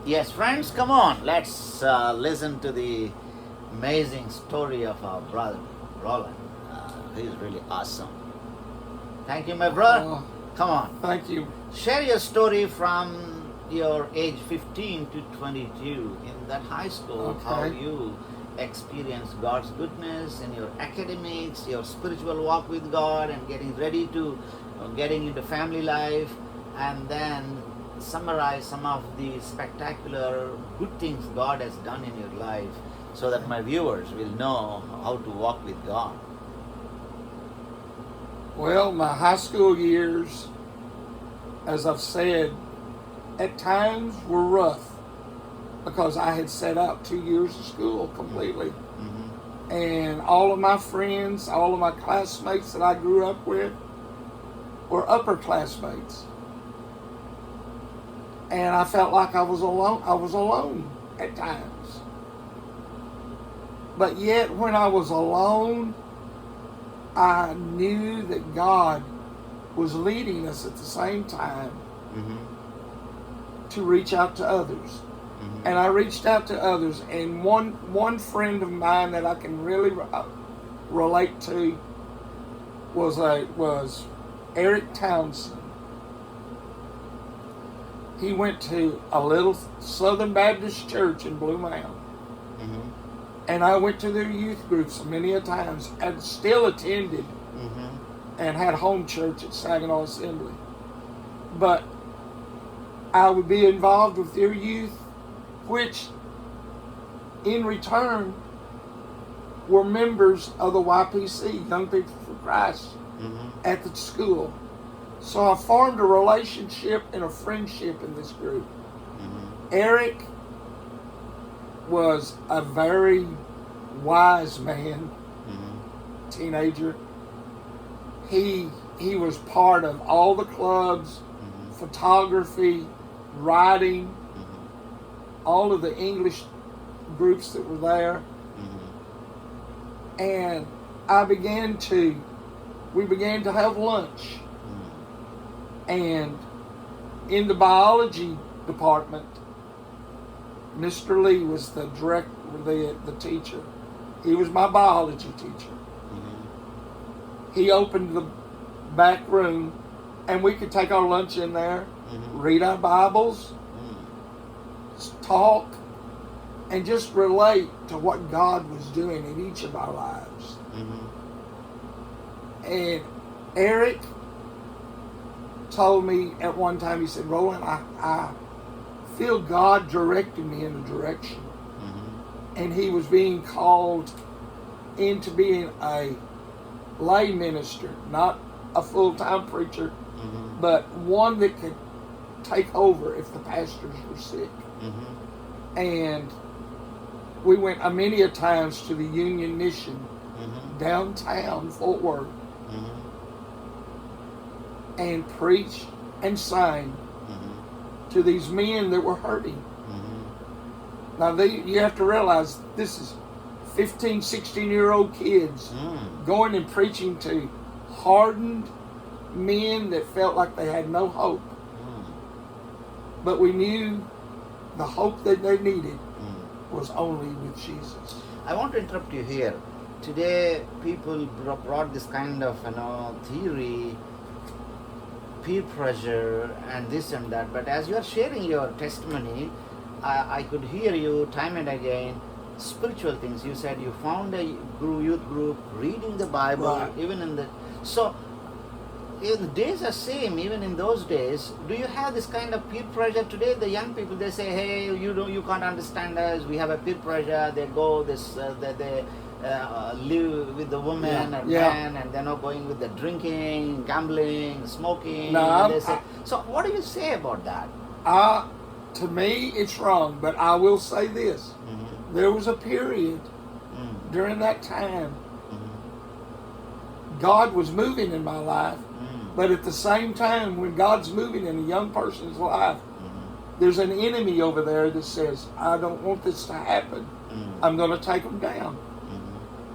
Yes, friends, come on. Let's listen to the amazing story of our brother, Roland. He's really awesome. Thank you, my brother. Uh, Come on. Thank you. Share your story from your age 15 to 22 in that high school, how Okay. you experienced God's goodness in your academics, your spiritual walk with God, and getting ready to getting into family life, and then summarize some of the spectacular good things God has done in your life so that my viewers will know how to walk with God. Well, my high school years, as I've said, at times were rough because I had set out 2 years of school completely. Mm-hmm. And all of my friends, all of my classmates that I grew up with were upperclassmates. And I felt like I was alone. I was alone at times. But yet, when I was alone, I knew that God was leading us at the same time to reach out to others. And I reached out to others. And one friend of mine that I can really relate to was Eric Townsend. He went to a little Southern Baptist church in Blue Mound. And I went to their youth groups many a times and still attended and had home church at Saginaw Assembly. But I would be involved with their youth, which in return were members of the YPC, Young People for Christ, at the school. So I formed a relationship and a friendship in this group. Eric was a very wise man, teenager. He was part of all the clubs, photography, writing, all of the English groups that were there. And we began to have lunch. And in the biology department, Mr. Lee was the director, the teacher. He was my biology teacher. He opened the back room, and we could take our lunch in there, read our Bibles, talk, and just relate to what God was doing in each of our lives. And Eric told me at one time, he said, Roland, I feel God directing me in a direction. And he was being called into being a lay minister, not a full-time preacher, but one that could take over if the pastors were sick. And we went many a times to the Union Mission downtown Fort Worth and preached and sang to these men that were hurting. Now, you have to realize this is 15, 16-year-old kids going and preaching to hardened men that felt like they had no hope. But we knew the hope that they needed was only with Jesus. I want to interrupt you here. Today, people brought this kind of theory, peer pressure, and this and that. But as you are sharing your testimony, I could hear you time and again, spiritual things. You said you found a youth group, reading the Bible, Right. even in the... So, if the days are same, even in those days, do you have this kind of peer pressure today? The young people, they say, hey, you can't understand us, we have a peer pressure, they go, they live with the woman or man, and they're not going with the drinking, gambling, smoking. No, they say, so what do you say about that? To me, it's wrong, but I will say this. There was a period during that time God was moving in my life, but at the same time, when God's moving in a young person's life, there's an enemy over there that says, I don't want this to happen. I'm going to take them down.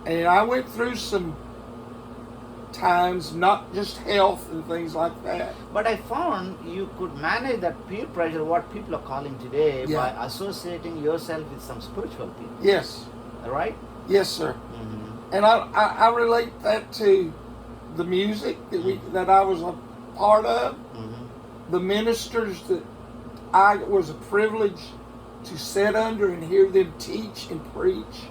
And I went through some times, not just health and things like that. But I found you could manage that peer pressure, what people are calling today, Yeah. by associating yourself with some spiritual people. Yes. Right? Yes, sir. Mm-hmm. And I relate that to the music that I was a part of, the ministers that I was a privilege to sit under and hear them teach and preach.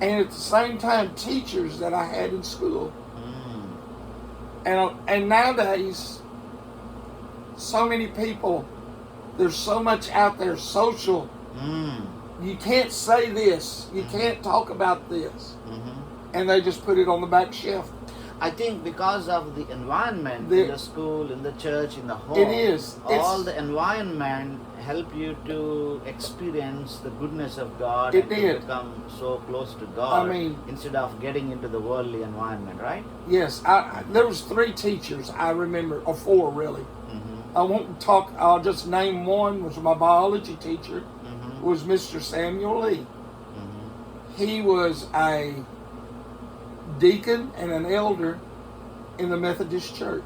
And at the same time, teachers that I had in school. And nowadays, so many people, there's so much out there, social. You can't say this. You can't talk about this. And they just put it on the back shelf. I think because of the environment in the school, in the church, in the home, it is. All the environment help you to experience the goodness of God It and did. to become so close to God. I mean, instead of getting into the worldly environment, right? Yes, there was 3 teachers I remember, or 4 really. I won't talk. I'll just name one. Was my biology teacher. Was Mr. Samuel Lee. He was a deacon and an elder in the Methodist Church.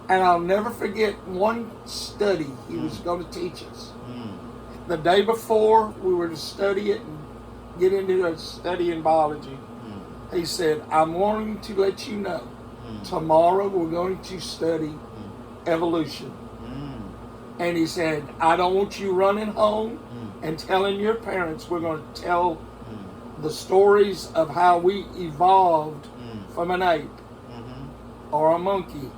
And I'll never forget one study he was going to teach us. The day before we were to study it and get into a study in biology, he said, I'm wanting to let you know, tomorrow we're going to study evolution. And he said, I don't want you running home and telling your parents we're going to tell the stories of how we evolved from an ape or a monkey.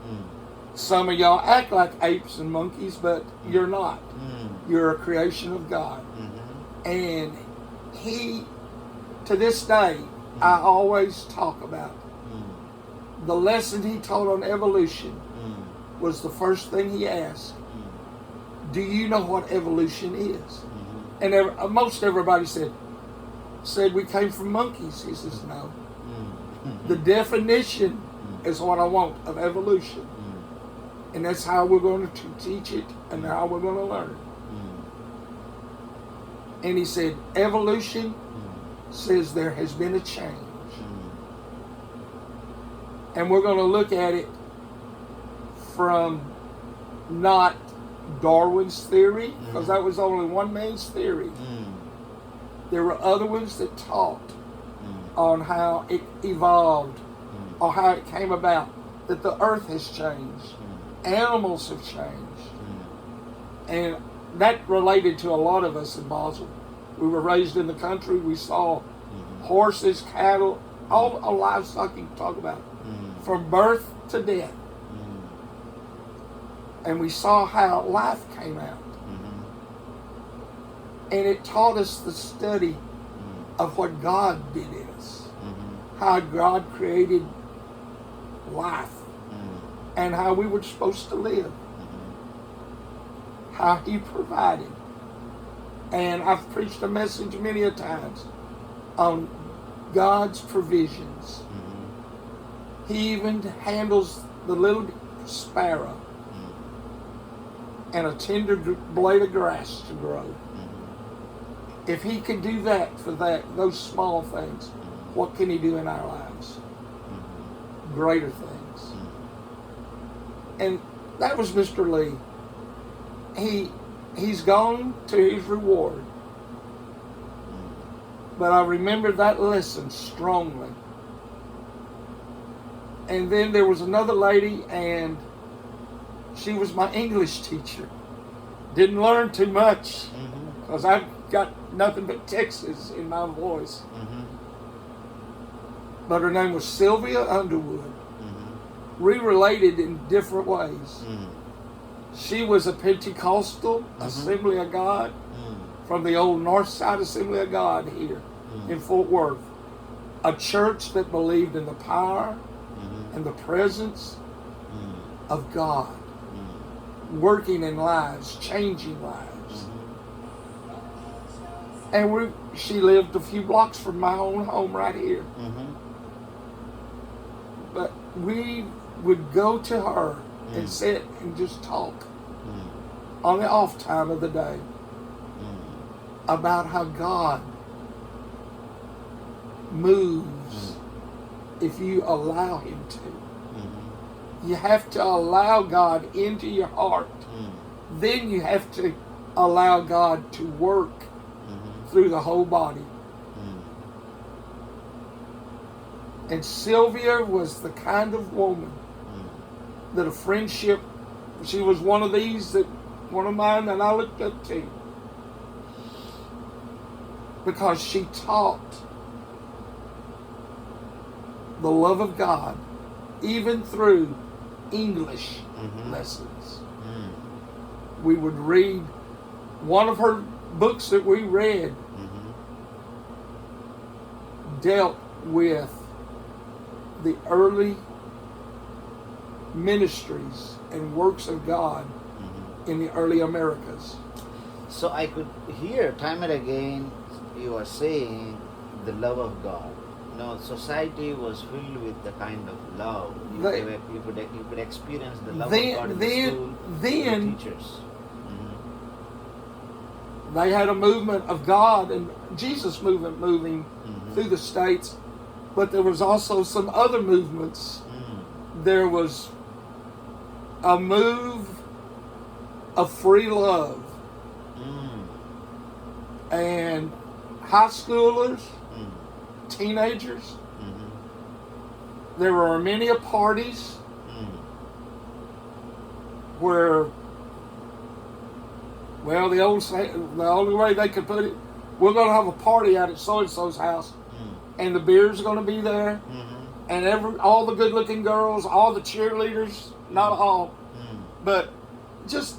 Some of y'all act like apes and monkeys, but you're not. You're a creation of God. And he, to this day, I always talk about the lesson he taught on evolution was the first thing he asked. Do you know what evolution is? And most everybody said we came from monkeys. He says, no. The definition is what I want of evolution. And that's how we're going to teach it and how we're going to learn it. And he said, evolution says there has been a change. And we're going to look at it from not Darwin's theory, because that was only one man's theory. There were other ones that taught on how it evolved or how it came about, that the earth has changed. Animals have changed. And that related to a lot of us in Basel. We were raised in the country. We saw horses, cattle, all livestock you can talk about, from birth to death. And we saw how life came out. And it taught us the study of what God did in us. How God created life. And how we were supposed to live. How He provided. And I've preached a message many a times on God's provisions. He even handles the little sparrow and a tender blade of grass to grow. If He can do that for those small things, what can He do in our lives? Greater things. And that was Mr. Lee. He's gone to his reward. But I remember that lesson strongly. And then there was another lady, and she was my English teacher. Didn't learn too much, because I've got nothing but Texas in my voice. But her name was Sylvia Underwood. We related in different ways. She was a Pentecostal Assembly of God from the old North Side Assembly of God here in Fort Worth. A church that believed in the power and the presence of God, working in lives, changing lives. And she lived a few blocks from my own home right here. But we would go to her and sit and just talk on the off time of the day about how God moves if you allow Him to. Mm-hmm. You have to allow God into your heart. Mm-hmm. Then you have to allow God to work through the whole body. And Sylvia was the kind of woman that a friendship, she was one of mine that I looked up to. Because she taught the love of God, even through English lessons. We would read one of her books that we read dealt with the early ministries and works of God in the early Americas. So I could hear time and again you are saying the love of God. No, society was filled with the kind of love. You could experience the love of God in the school, the teachers. They had a movement of God and Jesus movement moving through the states, but there was also some other movements. There was a move of free love. And high schoolers, teenagers, there were many parties where, well, the only way they could put it, we're going to have a party out at so-and-so's house, and the beer's going to be there, and all the good-looking girls, all the cheerleaders, not all, but just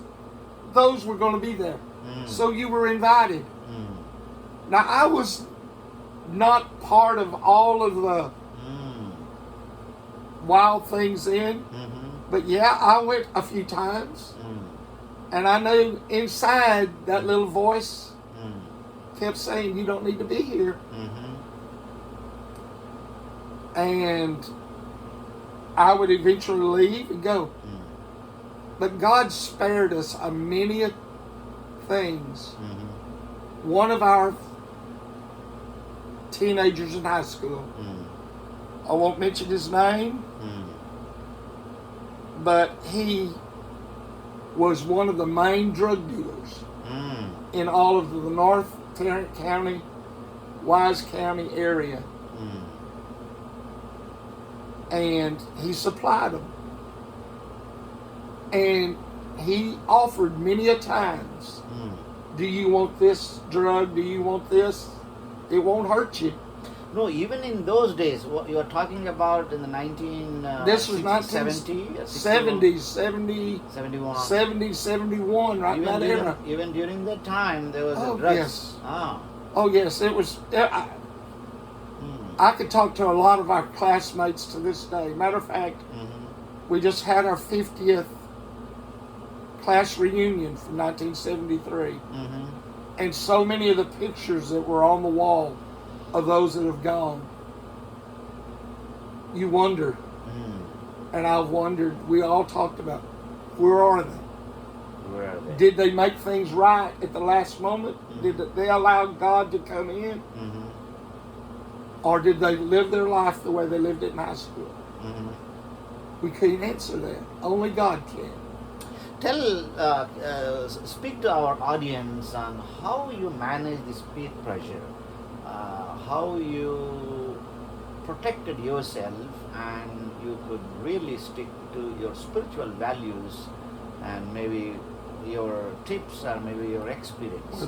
those were going to be there. So you were invited. Now, I was not part of all of the wild things then, but yeah, I went a few times, and I knew inside that little voice kept saying, you don't need to be here. And I would eventually leave and go. But God spared us a many things. One of our teenagers in high school, I won't mention his name, but he was one of the main drug dealers in all of the North Tarrant County, Wise County area. And he supplied them. And he offered many a times, do you want this drug? Do you want this? It won't hurt you. No, even in those days, what you are talking about in the this was 1970s, 71, 71, right in that era. Even during that time, there was a drugs. Yes. Oh, yes. It was. I could talk to a lot of our classmates to this day. Matter of fact, we just had our 50th class reunion from 1973. And so many of the pictures that were on the wall of those that have gone, you wonder. And I've wondered, we all talked about, where are they? Where are they? Did they make things right at the last moment? Did they allow God to come in? Or did they live their life the way they lived it in high school? We can't answer that. Only God can. Speak to our audience on how you manage this peer pressure, how you protected yourself and you could really stick to your spiritual values and maybe your tips or maybe your experience.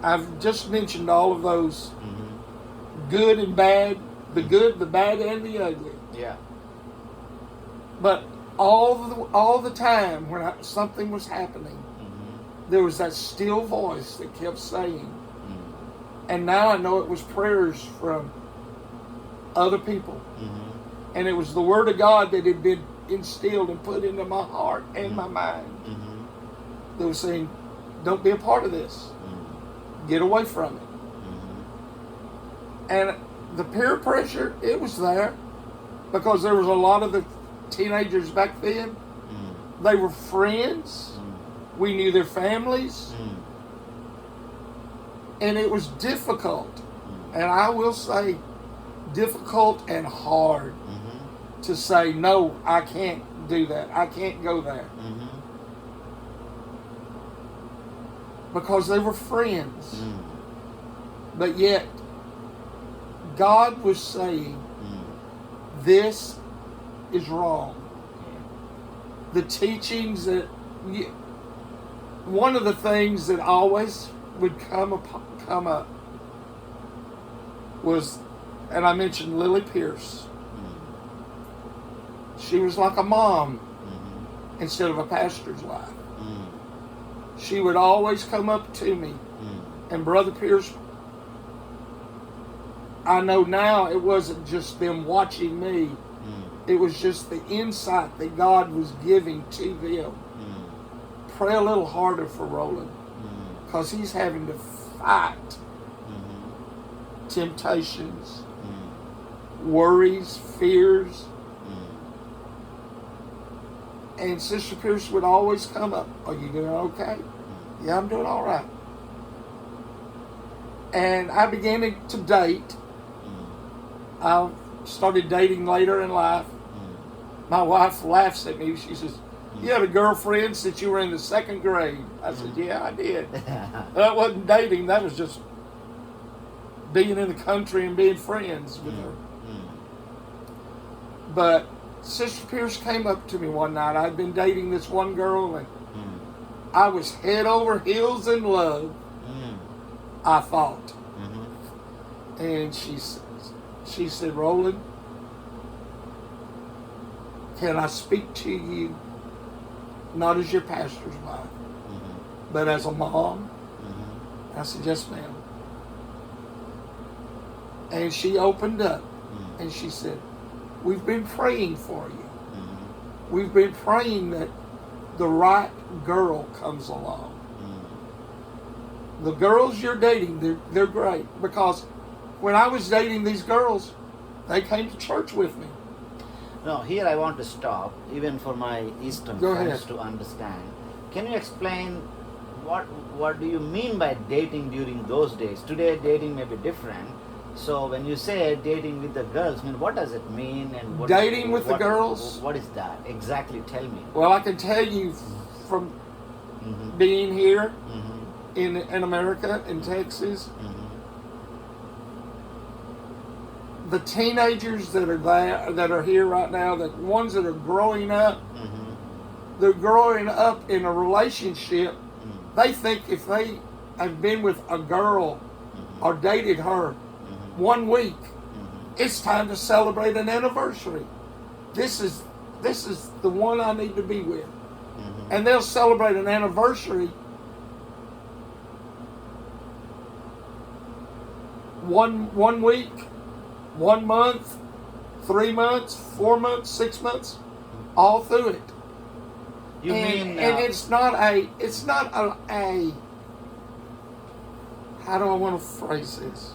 I've just mentioned all of those good and bad, the good, the bad, and the ugly. Yeah. But all the time when something was happening, there was that still voice that kept saying, and now I know it was prayers from other people. And it was the Word of God that had been instilled and put into my heart and my mind. That was saying, don't be a part of this. Get away from it. And the peer pressure, it was there because there was a lot of the teenagers back then. They were friends. We knew their families. And it was difficult and I will say difficult and hard Mm-hmm. to say, no, I can't do that. I can't go there. Mm-hmm. Because they were friends. Mm. But yet, God was saying, Mm. this is wrong. Yeah. The teachings that... one of the things that always would come up was, and I mentioned Lily Pierce. Mm. She was like a mom Mm-hmm. instead of a pastor's wife. Mm. She would always come up to me, Mm. and Brother Pierce, I know now it wasn't just them watching me, Mm. it was just the insight that God was giving to them. Mm. Pray a little harder for Roland, Mm. because he's having to fight Mm-hmm. temptations, Mm. worries, fears. Mm. And Sister Pierce would always come up, are you doing okay? Yeah, I'm doing all right. And I began to date. Mm. I started dating later in life. Mm. My wife laughs at me. She says, you had a girlfriend since you were in the 2nd grade. I said, yeah, I did. That wasn't dating. That was just being in the country and being friends with her. Mm. But Sister Pierce came up to me one night. I'd been dating this one girl, and Mm. I was head over heels in love, Mm. I thought. Mm-hmm. And she said, Roland, can I speak to you not as your pastor's wife, Mm-hmm. but as a mom? Mm-hmm. I said, yes, ma'am. And she opened up Mm. and she said, we've been praying for you. Mm. We've been praying that the right girl comes along. Mm. The girls you're dating, they're great. Because when I was dating these girls, they came to church with me. Now, here I want to stop, even for my Eastern Go friends ahead. to understand. Can you explain what do you mean by dating during those days? Today, dating may be different. So, when you say dating with the girls, I mean, what does it mean? And what, Dating with the girls? What is that exactly? Tell me. Well, I can tell you from Mm-hmm. being here Mm-hmm. in America, in Texas, Mm-hmm. the teenagers that are here right now, the ones that are growing up, Mm-hmm. they're growing up in a relationship. Mm-hmm. They think if they have been with a girl Mm-hmm. or dated her Mm-hmm. 1 week, Mm-hmm. it's time to celebrate an anniversary. This is the one I need to be with. Mm-hmm. And they'll celebrate an anniversary one week, 1 month, 3 months, 4 months, 6 months, all through it. You mean and it's not a how do I want to phrase this?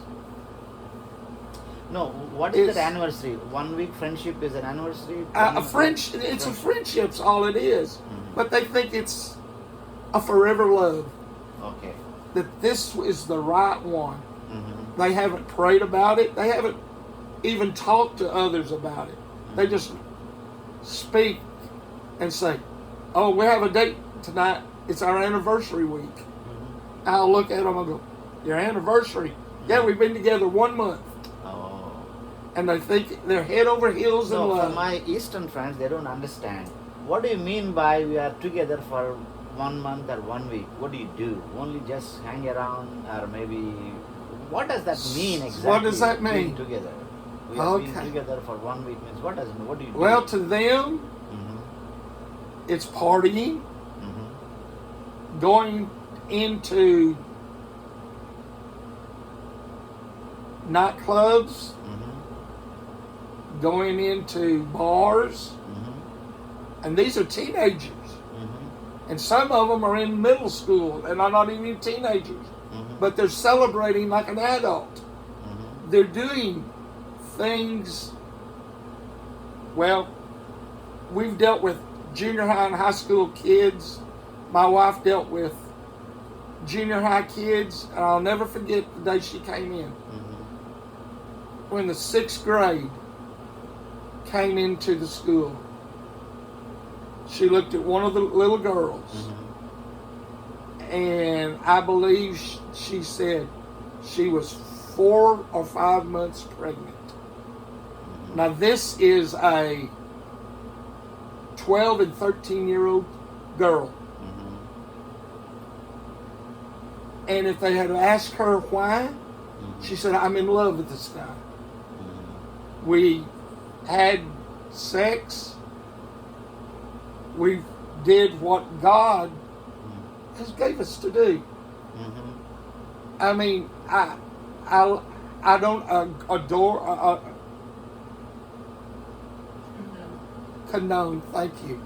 no? What is it's- that anniversary? 1 week friendship is an anniversary. A friendship, it's a friendship's all it is. Mhm. But they think it's a forever love. Okay. That this is the right one. Mm-hmm. They haven't prayed about it. They haven't even talked to others about it. They just speak and say, oh, we have a date tonight. It's our anniversary week. Mm-hmm. I'll look at them and go, your anniversary? Yeah, we've been together 1 month. Oh. And they think they're head over heels in So for love. my Eastern friends, they don't understand. What do you mean by we are together for 1 month or 1 week? What do you do? Only just hang around, or maybe what does that mean exactly? What does that being mean? together. We have been Okay. together for 1 week means what does it mean? What do you do? Well, to them, Mm-hmm. it's partying, Mm-hmm. going into nightclubs, Mm-hmm. going into bars, Mm-hmm. and these are teenagers. Mm-hmm. And some of them are in middle school and are not even teenagers, Mm-hmm. but they're celebrating like an adult. Mm-hmm. They're doing things. Well, we've dealt with junior high and high school kids. My wife dealt with junior high kids, and I'll never forget the day she came in. Mm-hmm. when the 6th grade came into the school, she looked at one of the little girls, and I believe she said she was 4 or 5 months pregnant. Now this is a 12 and 13-year-old girl. And if they had asked her why, she said, I'm in love with this guy. We had sex. We did what God has gave us to do. I mean, I don't adore, condone, thank you.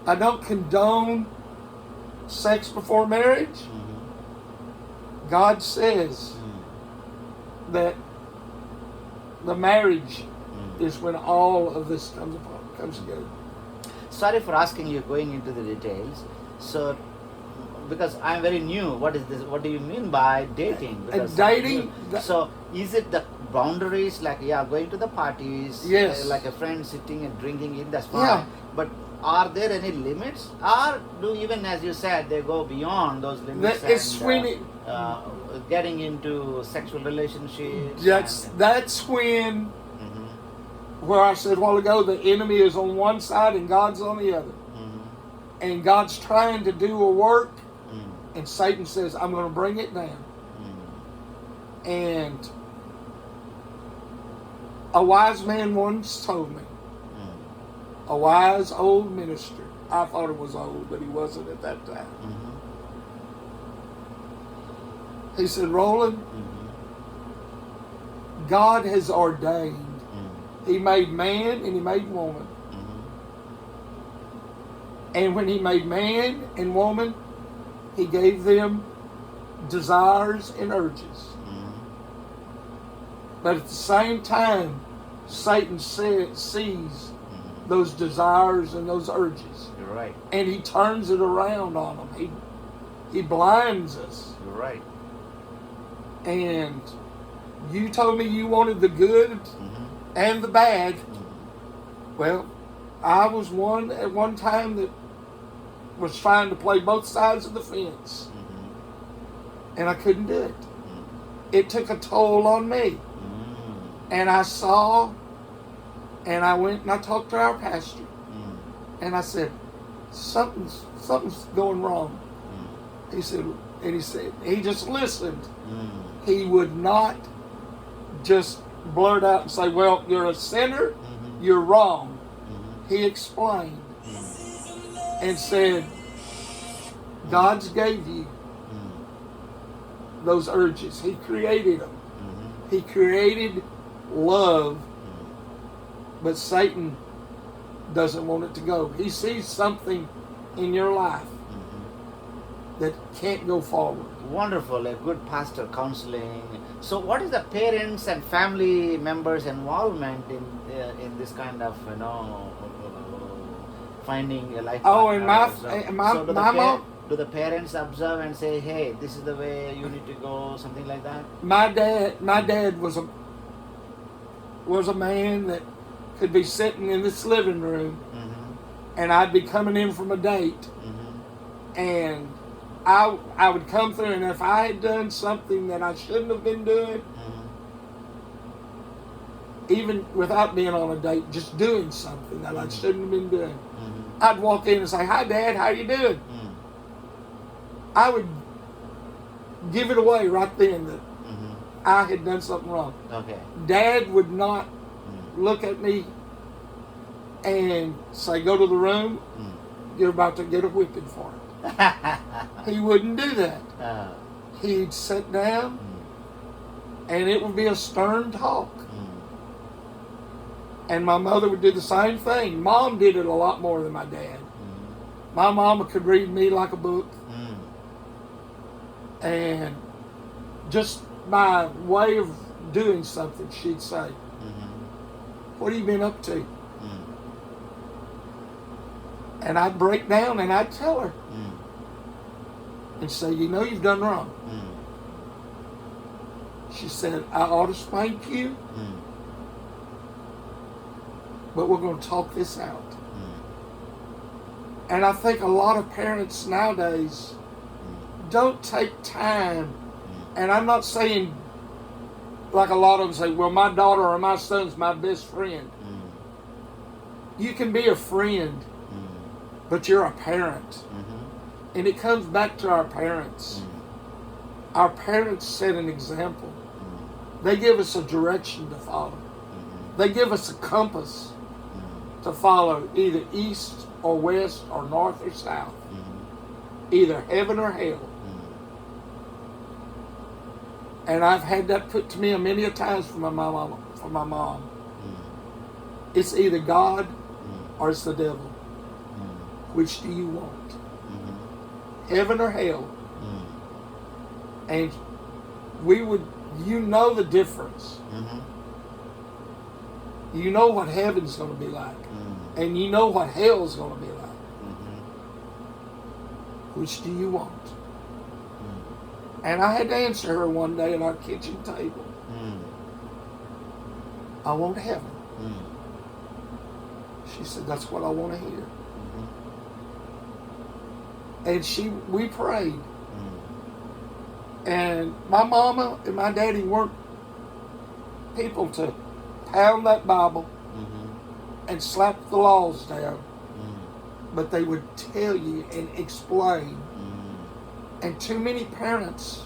I don't condone sex before marriage. God says that the marriage is when all of this comes together. Sorry for asking you, going into the details. So, because I'm very new, what is this? What do you mean by dating? Because dating. So, is it the boundaries, like going to the parties, yes, like a friend sitting and drinking it? That's fine. Yeah. But are there any limits, or do, even as you said, they go beyond those limits? It's when getting into sexual relationships. That's when. Where I said a while ago, the enemy is on one side and God's on the other. And God's trying to do a work, and Satan says, I'm going to bring it down. And a wise man once told me, a wise old minister, I thought it was old, but he wasn't at that time. He said, Roland, God has ordained. He made man and he made woman. And when he made man and woman, he gave them desires and urges. But at the same time, Satan sees those desires and those urges. You're right. And he turns it around on them. He blinds us. You're right. And you told me you wanted the good and the bad. Well, I was one at one time that was trying to play both sides of the fence. And I couldn't do it. It took a toll on me. And I saw, and I went and I talked to our pastor. And I said, something's going wrong. He said, he just listened. He would not just blurt out and say, well, you're a sinner, you're wrong. He explained and said, God's gave you those urges. He created them. He created love, but Satan doesn't want it to go. He sees something in your life that can't go forward. Wonderful, a good pastor counseling. So, what is the parents and family members' involvement in this kind of finding a life partner? And my mom. Do the parents observe and say, "Hey, this is the way you need to go," something like that? My dad was a man that could be sitting in this living room, and I'd be coming in from a date, and I would come through, and if I had done something that I shouldn't have been doing, even without being on a date, just doing something that I shouldn't have been doing, I'd walk in and say, "Hi, Dad, how you doing?" I would give it away right then that I had done something wrong. Okay. Dad would not look at me and say, "Go to the room, you're about to get a whipping for it." He wouldn't do that. He'd sit down, and it would be a stern talk. And my mother would do the same thing. Mom did it a lot more than my dad. My mama could read me like a book. And just by way of doing something, she'd say, "What have you been up to?" And I'd break down and I'd tell her and say, "You've done wrong." She said, "I ought to spank you but we're going to talk this out. And I think a lot of parents nowadays don't take time, and I'm not saying like a lot of them say, well, my daughter or my son's my best friend. You can be a friend, but you're a parent. And it comes back to our parents. Our parents set an example. They give us a direction to follow. They give us a compass to follow, either east or west or north or south. Either heaven or hell. And I've had that put to me many a times from my mom. It's either God or it's the devil. Which do you want? Heaven or hell? And you know the difference. You know what heaven's going to be like. And you know what hell's going to be like. Which do you want? And I had to answer her one day at our kitchen table. I want heaven. She said, that's what I want to hear. And we prayed. And my mama and my daddy weren't people to pound that Bible and slap the laws down. But they would tell you and explain. And too many parents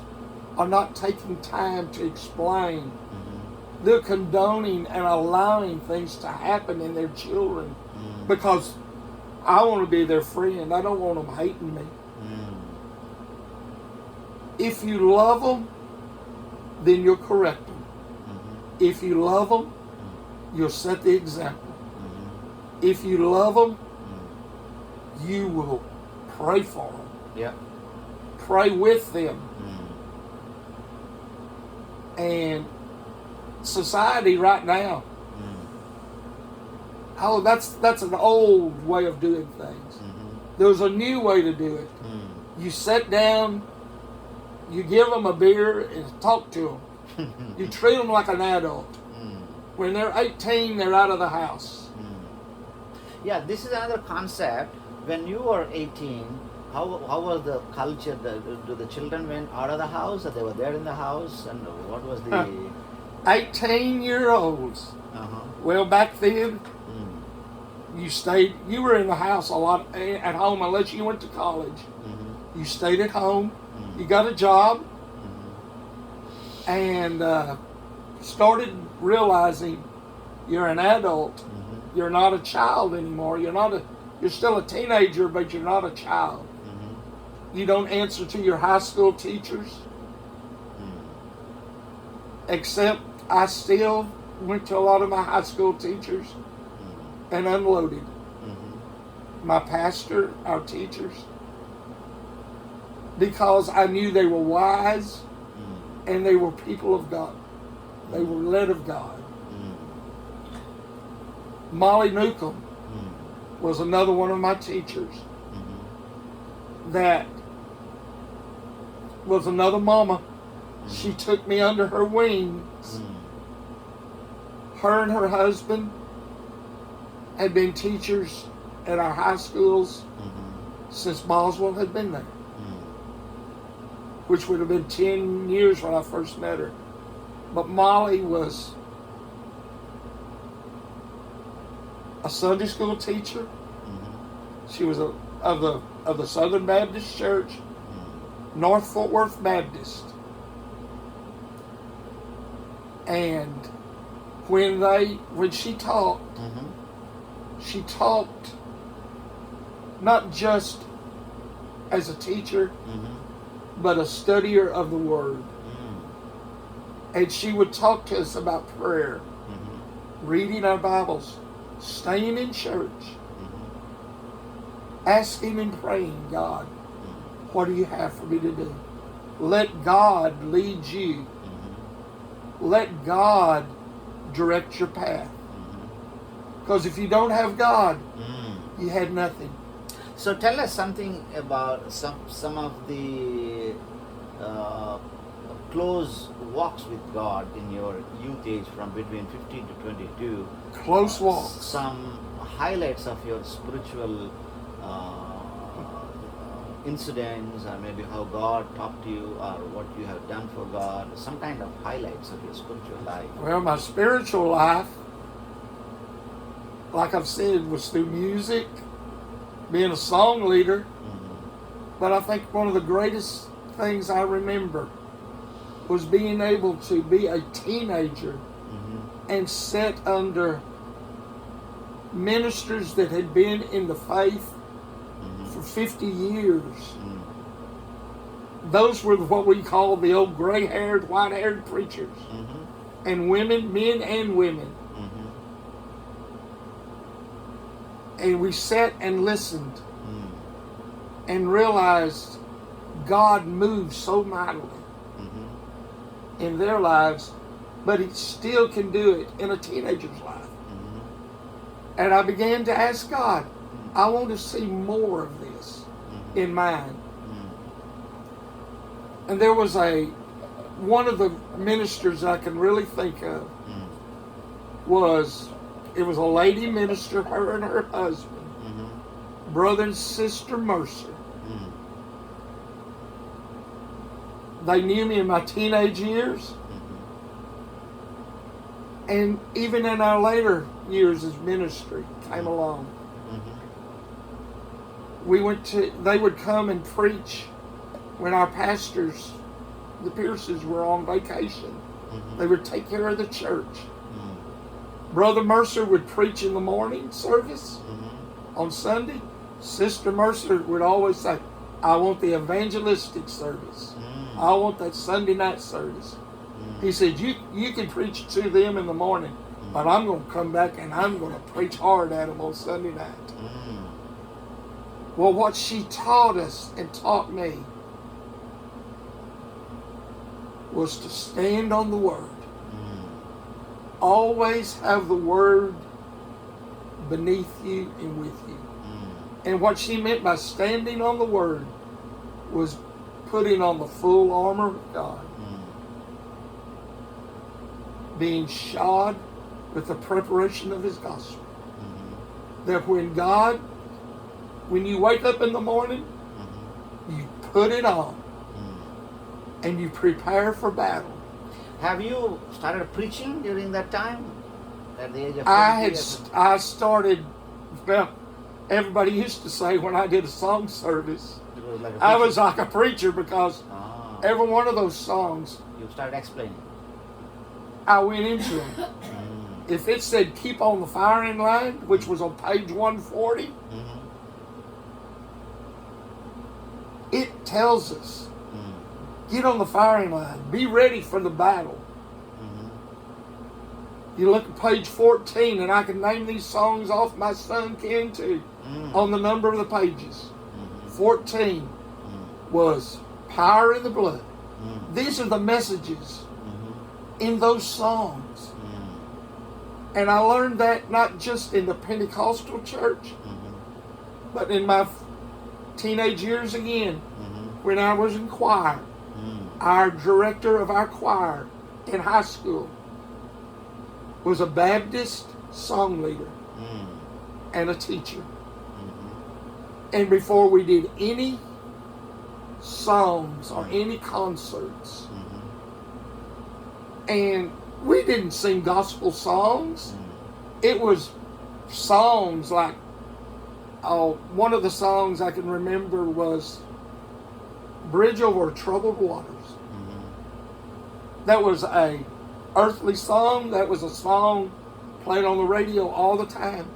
are not taking time to explain. They're condoning and allowing things to happen in their children because I want to be their friend. I don't want them hating me. If you love them, then you'll correct them. If you love them, you'll set the example. If you love them, you will pray for them. Yeah. Pray with them. And society right now, oh, that's an old way of doing things. There's a new way to do it. You sit down, you give them a beer and talk to them. You treat them like an adult. When they're 18, they're out of the house. Yeah, this is another concept. When you were 18, how was the culture? Do the children went out of the house, or they were there in the house? And what was the 18-year-olds? Well, back then, you were in the house a lot at home, unless you went to college. You stayed at home. You got a job, and started realizing you're an adult. You're not a child anymore. You're still a teenager, but you're not a child. You don't answer to your high school teachers. Except I still went to a lot of my high school teachers and unloaded. My pastor, our teachers. Because I knew they were wise and they were people of God. They were led of God. Molly Newcomb was another one of my teachers that was another mama. She took me under her wings. Her and her husband had been teachers at our high schools since Boswell had been there, which would have been 10 years when I first met her. But Molly was a Sunday school teacher. She was of the Southern Baptist Church, North Fort Worth Baptist. And when she talked, she talked not just as a teacher, but a studier of the Word. And she would talk to us about prayer, reading our Bibles, staying in church, asking and praying, God, what do you have for me to do? Let God lead you. Let God direct your path. Because if you don't have God, you had nothing. So tell us something about some of the close walks with God in your youth age from between 15 to 22. Close walks. Some highlights of your spiritual incidents, or maybe how God talked to you, or what you have done for God, some kind of highlights of your spiritual life. Well, my spiritual life, like I've said, was through music, being a song leader. But I think one of the greatest things I remember was being able to be a teenager and sit under ministers that had been in the faith for 50 years. Those were what we call the old gray-haired, white-haired preachers. And women, men and women. And we sat and listened and realized God moved so mightily in their lives, but He still can do it in a teenager's life. And I began to ask God, I want to see more of this in mine. And there was one of the ministers I can really think of it was a lady minister, her and her husband, brother and sister Mercer. They knew me in my teenage years, and even in our later years as ministry came along. They would come and preach when our pastors, the Pierces, were on vacation. They would take care of the church. Brother Mercer would preach in the morning service on Sunday. Sister Mercer would always say, I want the evangelistic service. I want that Sunday night service. He said, you can preach to them in the morning, but I'm going to come back and I'm going to preach hard at them on Sunday night. Well, what she taught us and taught me was to stand on the Word. Always have the Word beneath you and with you. And what she meant by standing on the Word was putting on the full armor of God. Being shod with the preparation of His gospel. That when you wake up in the morning, you put it on and you prepare for battle. Have you started preaching during that time? At the age of 20? I started, well, everybody used to say when I did a song service, I was like a preacher because every one of those songs, you started explaining. I went into them. If it said keep on the firing line, which was on page 140, it tells us, get on the firing line, be ready for the battle. You look at page 14, and I can name these songs off, my son can too, on the number of the pages. 14 was power in the blood. These are the messages in those songs. And I learned that not just in the Pentecostal church, but in my teenage years again, when I was in choir. Our director of our choir in high school was a Baptist song leader and a teacher. And before we did any songs or any concerts, and we didn't sing gospel songs. It was songs like, one of the songs I can remember was Bridge Over Troubled Waters. That was a earthly song. That was a song played on the radio all the time.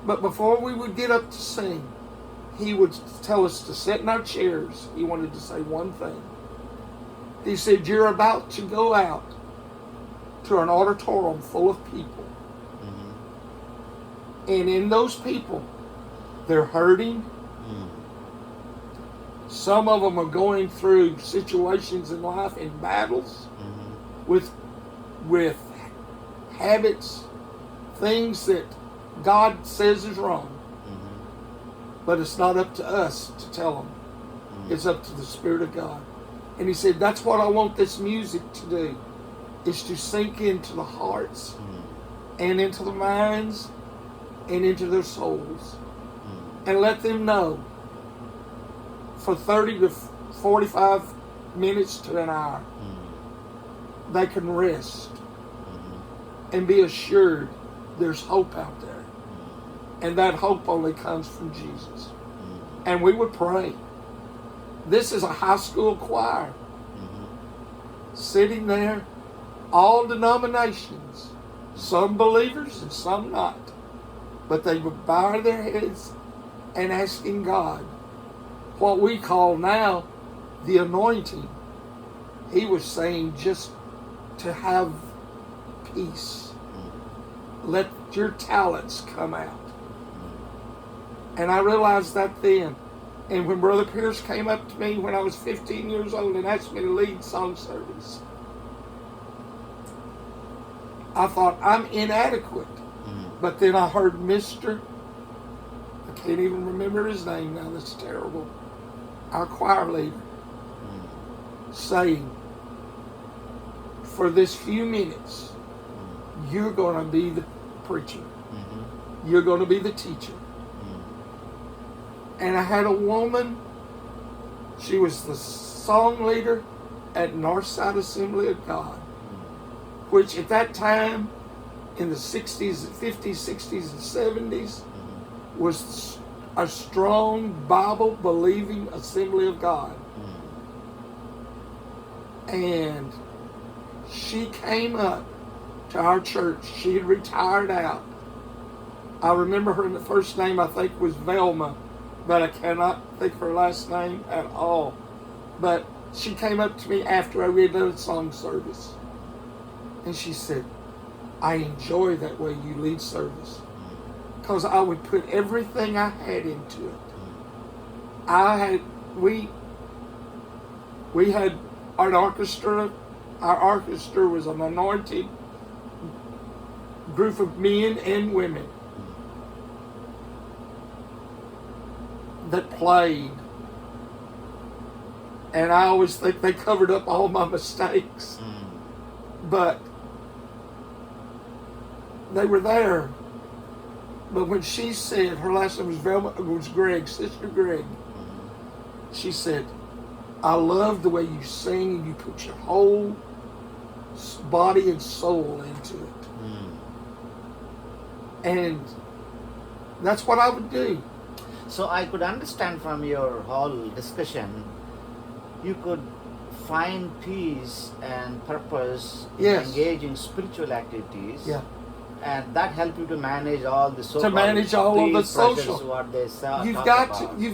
But before we would get up to sing, he would tell us to sit in our chairs. He wanted to say one thing. He said, you're about to go out to an auditorium full of people. And in those people, they're hurting. Some of them are going through situations in life and battles with habits, things that God says is wrong. But it's not up to us to tell them. It's up to the Spirit of God. And he said, that's what I want this music to do, is to sink into the hearts and into the minds and into their souls. And let them know for 30 to 45 minutes to an hour, they can rest and be assured there's hope out there. And that hope only comes from Jesus. And we would pray. This is a high school choir. Sitting there, all denominations, some believers and some not. But they would bow their heads and asking God what we call now the anointing. He was saying just to have peace. Let your talents come out. And I realized that then. And when Brother Pierce came up to me when I was 15 years old and asked me to lead song service, I thought, I'm inadequate. But then I heard Mr. I can't even remember his name now, that's terrible, our choir leader, saying, for this few minutes, you're going to be the preacher. You're going to be the teacher. And I had a woman, she was the song leader at Northside Assembly of God, which at that time, in the 60s, 50s, 60s, and 70s, was a strong Bible-believing Assembly of God. And she came up to our church. She had retired out. I remember her first name, I think, was Velma, but I cannot think of her last name at all. But she came up to me after we had done song service. And she said, I enjoy that way you lead service. Because I would put everything I had into it. We had an orchestra. Our orchestra was an anointed group of men and women that played. And I always think they covered up all my mistakes. But they were there. But when she said, her last name was Velma, it was Greg, Sister Greg. She said, I love the way you sing and you put your whole body and soul into it. And that's what I would do. So I could understand from your whole discussion, you could find peace and purpose in engaging spiritual activities. Yeah. And that helped you to manage all the to manage all of the social. What they say, you've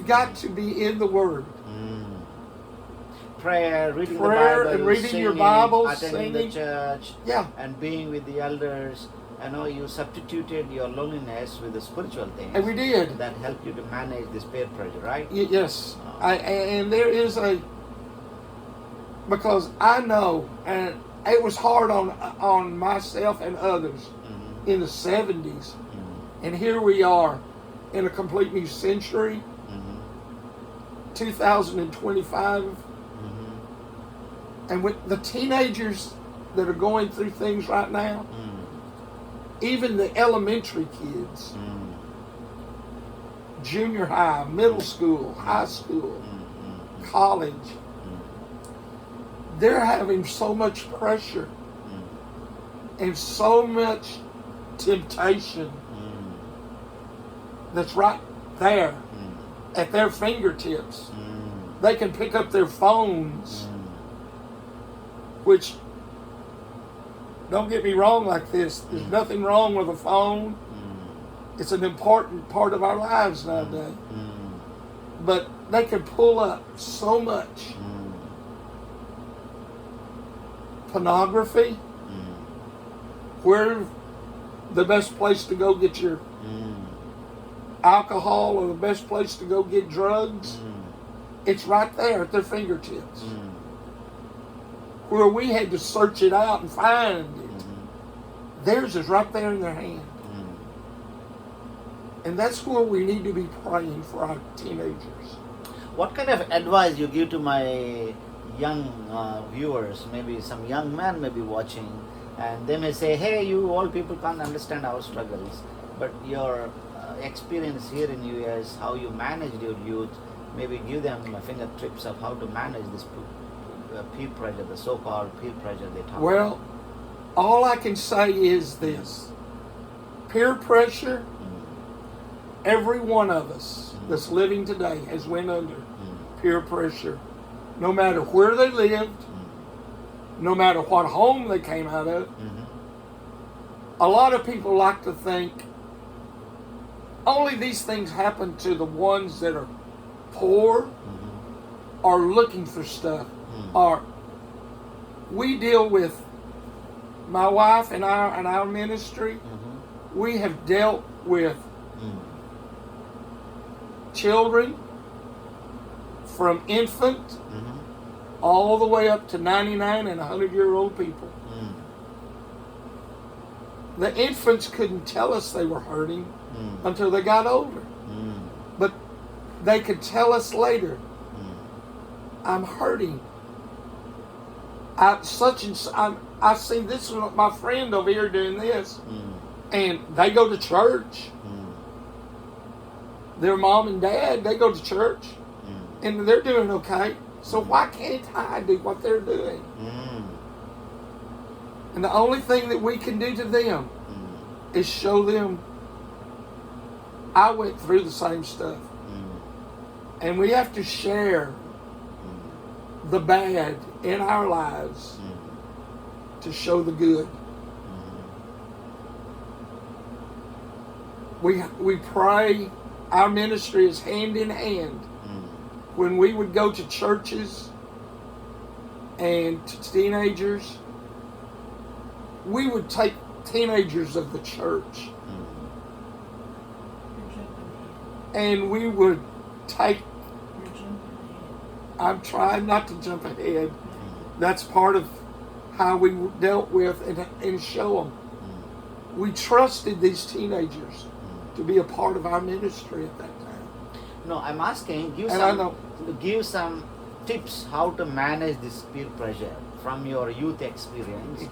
got to be in the Word. Prayer, reading the Prayer Bible, and reading singing, your Bible, attending singing. the church, Yeah. and being with the elders. I know you substituted your loneliness with the spiritual things. And we did. That helped you to manage this peer pressure, right? Yes. And there is because I know, and it was hard on myself and others in the 70s. And here we are in a complete new century, 2025. And with the teenagers that are going through things right now, even the elementary kids, junior high, middle school, high school, college, they're having so much pressure and so much temptation that's right there at their fingertips. They can pick up their phones, which, don't get me wrong like this, there's nothing wrong with a phone. It's an important part of our lives nowadays. But they can pull up so much pornography. Where the best place to go get your alcohol or the best place to go get drugs, it's right there at their fingertips. Where we had to search it out and find it, theirs is right there in their hand. And that's where we need to be praying for our teenagers. What kind of advice you give to my young viewers? Maybe some young man may be watching, and they may say, "Hey, you old people can't understand our struggles." But your experience here in US, how you managed your youth, maybe give them finger tips of how to manage this peer pressure, the so-called peer pressure they talk Well, all I can say is this: peer pressure. Every one of us that's living today has went under peer pressure, no matter where they lived, no matter what home they came out of. A lot of people like to think only these things happen to the ones that are poor or looking for stuff. Or we deal with, my wife and our ministry, we have dealt with children from infant all the way up to 99 and 100-year-old people. The infants couldn't tell us they were hurting until they got older. But they could tell us later, I'm hurting. I've seen this, my friend over here doing this, and they go to church. Their mom and dad, they go to church, and they're doing okay. So why can't I do what they're doing? And the only thing that we can do to them is show them I went through the same stuff. And we have to share the bad in our lives to show the good. We pray. Our ministry is hand in hand. When we would go to churches and to teenagers, we would take teenagers of the church and we would take, I'm trying not to jump ahead. That's part of how we dealt with and show them. We trusted these teenagers to be a part of our ministry at that time. No, I'm asking, give some tips how to manage this peer pressure from your youth experience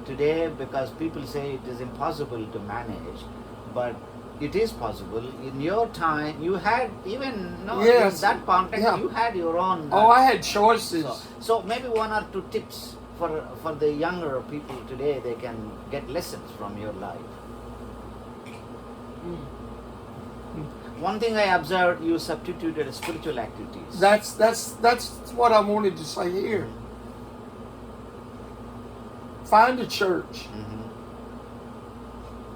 today, because people say it is impossible to manage, but it is possible. In your time, you had in that context, you had your own. I had choices. So maybe one or two tips for the younger people today, they can get lessons from your life. One thing I observed, you substituted spiritual activities. That's what I wanted to say here. Find a church.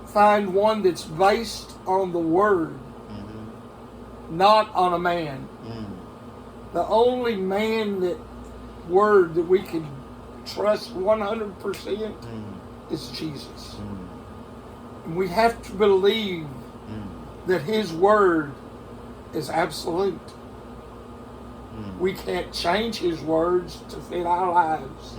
Find one that's based on the Word, not on a man. The only word that we can trust 100% is Jesus. And we have to believe that His Word is absolute. We can't change His words to fit our lives.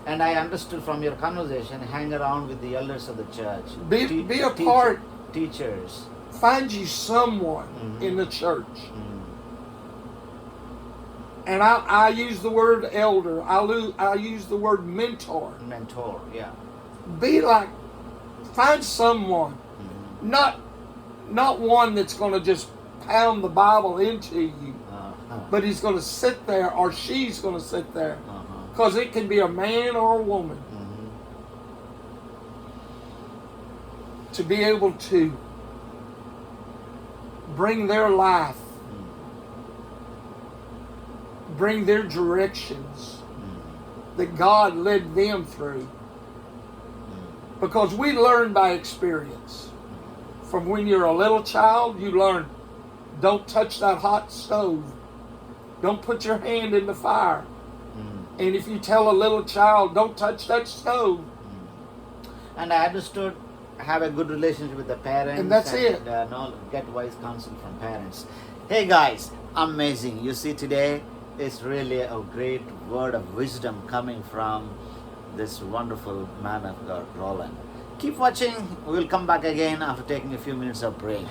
And I understood from your conversation, hang around with the elders of the church. Be a part. Teachers. Find you someone in the church. And I use the word elder. I use the word mentor. Mentor, yeah. Find someone. Not one that's going to just pound the Bible into you. But he's going to sit there, or she's going to sit there. Because it can be a man or a woman. To be able to bring their life, bring their directions that God led them through. Because we learn by experience. From when you're a little child, you learn, don't touch that hot stove. Don't put your hand in the fire. And if you tell a little child, don't touch that stove. And I understood, have a good relationship with the parents. And that's it. Get wise counsel from parents. Hey guys, amazing. You see, today is really a great word of wisdom coming from this wonderful man of God, Roland. Keep watching. We'll come back again after taking a few minutes of break.